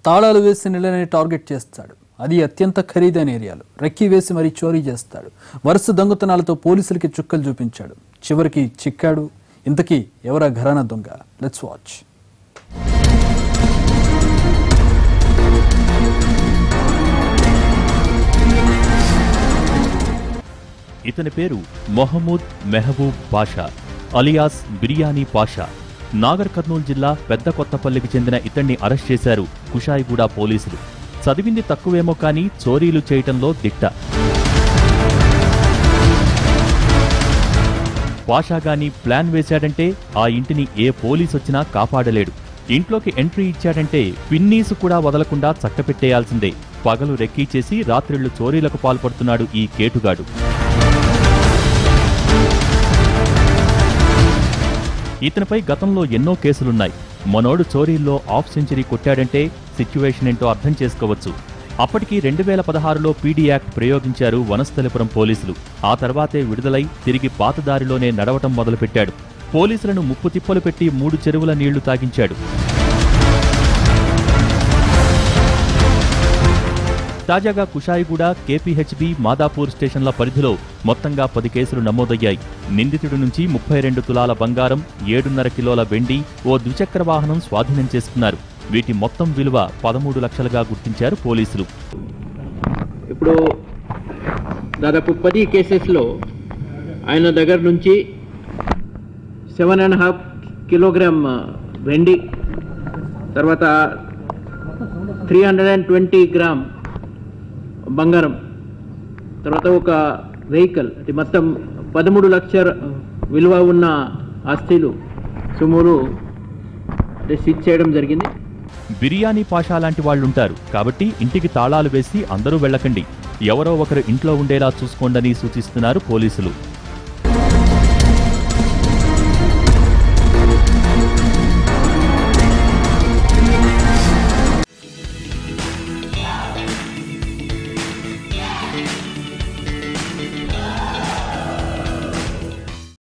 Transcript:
తాళాలు వేసి నెలని టార్గెట్ చేస్తాడు. అది అత్యంత ఖరీదైన ఏరియాలు రెక్కి వేసి మరీ చోరీ చేస్తాడు. వరుస దొంగతనాలతో పోలీసులకి చుక్కలు చూపించాడు. చివరికి చిక్కాడు. ఇంతకీ ఎవరా ఘరానా దొంగ? Let's watch. ఇతని పేరు మొహమ్మద్ మెహబూబ్ పాషా అలియాస్ బిర్యానీ పాషా. నాగర్ కర్నూలు జిల్లా పెద్ద కొత్తపల్లికి చెందిన ఇతన్ని అరెస్ట్ చేశారు కుషాయిగూడ పోలీసులు. చదివింది తక్కువేమో కానీ చోరీలు చేయటంలో దిట్ట. పాషాగాని ప్లాన్ వేశాడంటే ఆ ఇంటిని ఏ పోలీసొచ్చినా కాపాడలేడు. ఇంట్లోకి ఎంట్రీ ఇచ్చాడంటే పిన్నీసు కూడా వదలకుండా చక్కపెట్టేయాల్సిందే. పగలు రెక్కీ చేసి రాత్రిళ్లు చోరీలకు పాల్పడుతున్నాడు ఈ కేటుగాడు. ఇతనిపై గతంలో ఎన్నో కేసులున్నాయి. మనోడు చోరీల్లో హాఫ్ సెంచరీ కొట్టాడంటే సిచ్యువేషన్ ఏంటో అర్థం చేసుకోవచ్చు. అప్పటికి 2016లో పీడీ యాక్ట్ ప్రయోగించారు వనస్థలిపురం పోలీసులు. ఆ తర్వాతే విడుదలై తిరిగి పాతదారిలోనే నడవటం మొదలుపెట్టాడు. పోలీసులను ముప్పు తిప్పలు పెట్టి 3 చెరువుల నీళ్లు తాగించాడు. తాజాగా కుషాయిగూడ, కేపీహెచ్బీ, మాదాపూర్ స్టేషన్ల పరిధిలో మొత్తంగా 10 కేసులు నమోదయ్యాయి. నిందితుడి నుంచి 32 తులాల బంగారం, 7.5 కిలోల వెండి, ఓ ద్విచక్ర వాహనం స్వాధీనం చేసుకున్నారు. వీటి మొత్తం విలువ 13 లక్షలుగా గుర్తించారు పోలీసులు. ఇప్పుడు దాదాపు 10 కేసెస్లో ఆయన దగ్గర నుంచి 7.5 కిలోగ్రామ్ వెండి, తర్వాత 320 గ్రామ్ బంగారం, తర్వాత ఒక వెహికల్, అంటే మొత్తం 13 లక్షల విలువ ఉన్న ఆస్తులు సుమారు సీజ్ చేయడం జరిగింది. బిర్యానీ పాషా లాంటి వాళ్లుంటారు కాబట్టి ఇంటికి తాళాలు వేసి అందరూ వెళ్లకండి, ఎవరో ఒకరు ఇంట్లో ఉండేలా చూసుకోండని సూచిస్తున్నారు పోలీసులు.